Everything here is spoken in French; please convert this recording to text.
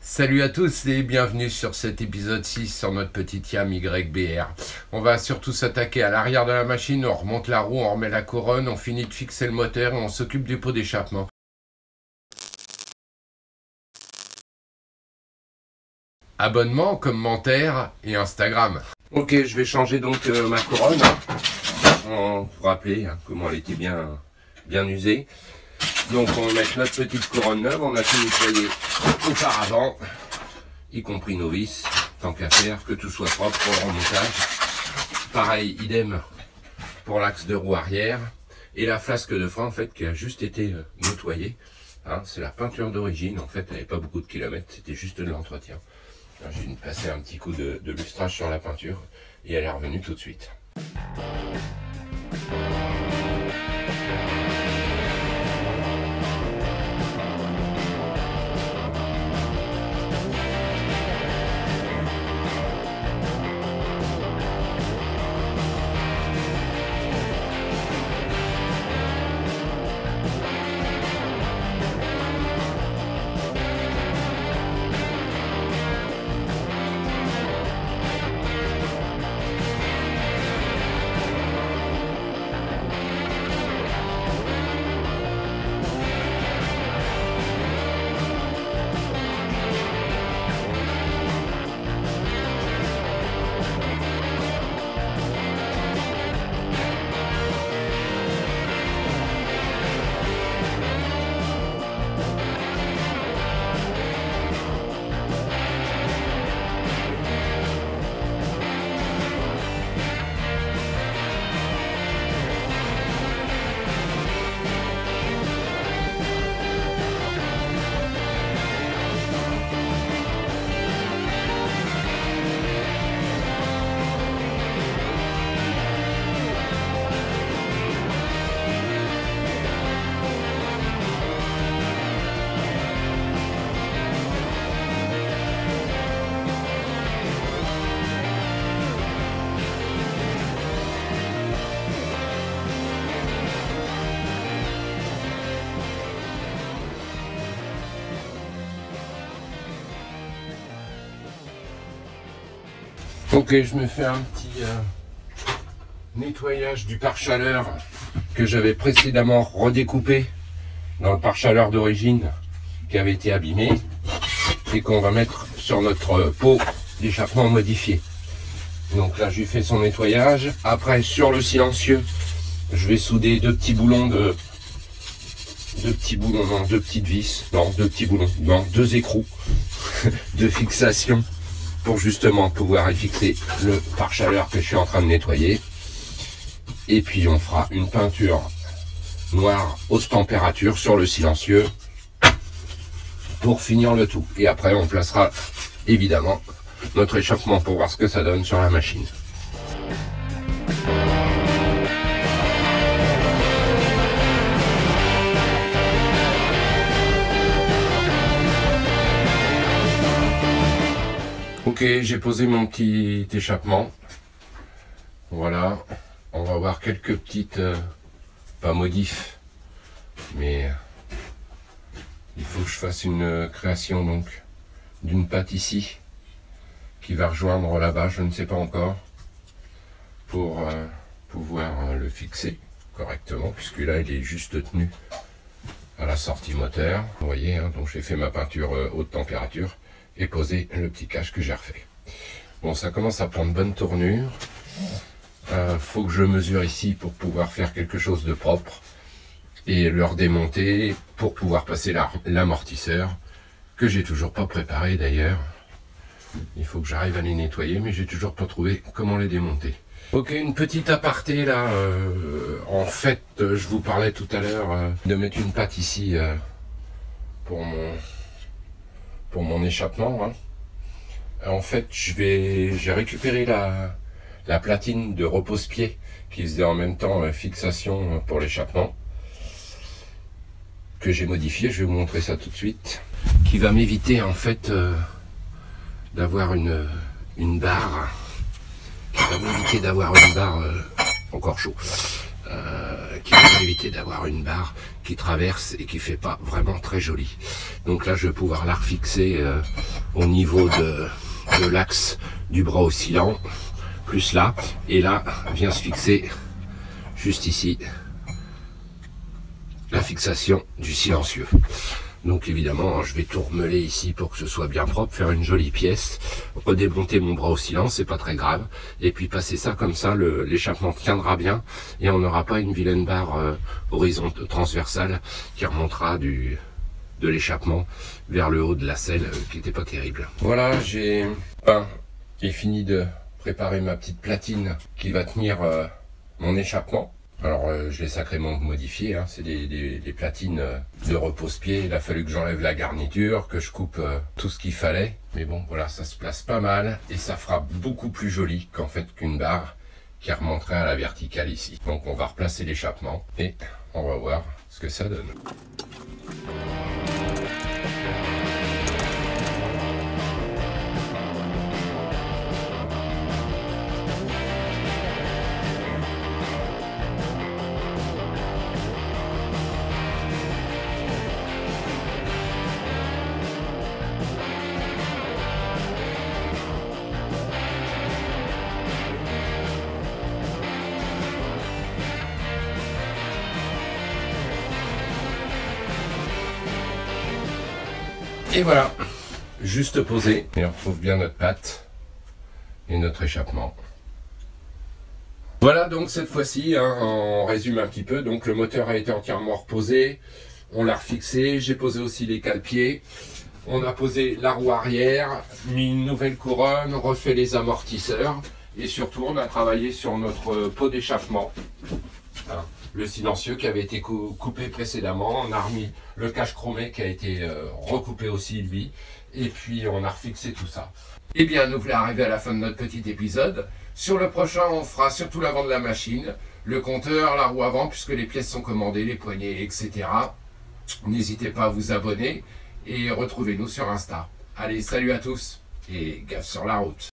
Salut à tous et bienvenue sur cet épisode 6 sur notre petite Yam YBR. On va surtout s'attaquer à l'arrière de la machine, on remonte la roue, on remet la couronne, on finit de fixer le moteur et on s'occupe du pot d'échappement. Abonnement, commentaire et Instagram. Ok, je vais changer donc ma couronne. Vous vous rappelez comment elle était bien usée. Donc on va mettre notre petite couronne neuve, on a tout nettoyé auparavant, y compris nos vis, tant qu'à faire, que tout soit propre pour le remontage. Pareil, idem pour l'axe de roue arrière. Et la flasque de frein en fait qui a juste été nettoyée. C'est la peinture d'origine, en fait elle n'avait pas beaucoup de kilomètres, c'était juste de l'entretien. J'ai dû passer un petit coup de lustrage sur la peinture et elle est revenue tout de suite. Ok, je me fais un petit nettoyage du pare-chaleur que j'avais précédemment redécoupé dans le pare-chaleur d'origine qui avait été abîmé et qu'on va mettre sur notre pot d'échappement modifié. Donc là, je lui fais son nettoyage. Après, sur le silencieux, je vais souder deux petites écrous de fixation pour justement pouvoir y fixer le pare-chaleur que je suis en train de nettoyer. Et puis on fera une peinture noire haute température sur le silencieux pour finir le tout. Et après on placera évidemment notre échappement pour voir ce que ça donne sur la machine. Ok, j'ai posé mon petit échappement. Voilà, on va voir quelques petites, pas modifs, mais il faut que je fasse une création donc d'une patte ici qui va rejoindre là-bas, je ne sais pas encore, pour pouvoir le fixer correctement, puisque là il est juste tenu à la sortie moteur. Vous voyez, donc j'ai fait ma peinture haute température et poser le petit cache que j'ai refait. Bon, ça commence à prendre bonne tournure. Faut que je mesure ici pour pouvoir faire quelque chose de propre et le redémonter pour pouvoir passer l'amortisseur que j'ai toujours pas préparé d'ailleurs. Il faut que j'arrive à les nettoyer, mais j'ai toujours pas trouvé comment les démonter. Ok, une petite aparté là. En fait, je vous parlais tout à l'heure de mettre une patte ici pour mon échappement. En fait, j'ai récupéré la platine de repose-pied qui faisait en même temps fixation pour l'échappement, que j'ai modifié. Je vais vous montrer ça tout de suite, qui va m'éviter en fait d'avoir une barre, qui va m'éviter d'avoir une barre encore chaud, qui va m'éviter d'avoir une barre qui traverse et qui fait pas vraiment très joli. Donc là je vais pouvoir la refixer au niveau de l'axe du bras oscillant, plus là, et là vient se fixer juste ici la fixation du silencieux. Donc évidemment, je vais tout remeler ici pour que ce soit bien propre, faire une jolie pièce, redémonter mon bras oscillant, c'est pas très grave, et puis passer ça comme ça, l'échappement tiendra bien, et on n'aura pas une vilaine barre horizontale transversale qui remontera de l'échappement vers le haut de la selle, qui n'était pas terrible. Voilà, j'ai peint et fini de préparer ma petite platine qui va tenir mon échappement. Alors je l'ai sacrément modifié, hein. C'est des platines de repose-pied. Il a fallu que j'enlève la garniture, que je coupe tout ce qu'il fallait. Mais bon voilà, ça se place pas mal et ça fera beaucoup plus joli qu'en fait qu'une barre qui remonterait à la verticale ici. Donc on va replacer l'échappement et on va voir ce que ça donne. Et voilà, juste posé, et on retrouve bien notre patte et notre échappement. Voilà donc cette fois-ci, hein, on résume un petit peu. Donc le moteur a été entièrement reposé, on l'a refixé, j'ai posé aussi les cale-pieds, on a posé la roue arrière, mis une nouvelle couronne, refait les amortisseurs, et surtout on a travaillé sur notre pot d'échappement. Hein. Le silencieux qui avait été coupé précédemment, on a remis le cache chromé qui a été recoupé aussi lui, et puis on a refixé tout ça. Eh bien nous voilà arrivés à la fin de notre petit épisode. Sur le prochain on fera surtout l'avant de la machine, le compteur, la roue avant puisque les pièces sont commandées, les poignées, etc. N'hésitez pas à vous abonner et retrouvez-nous sur Insta. Allez, salut à tous et gaffe sur la route.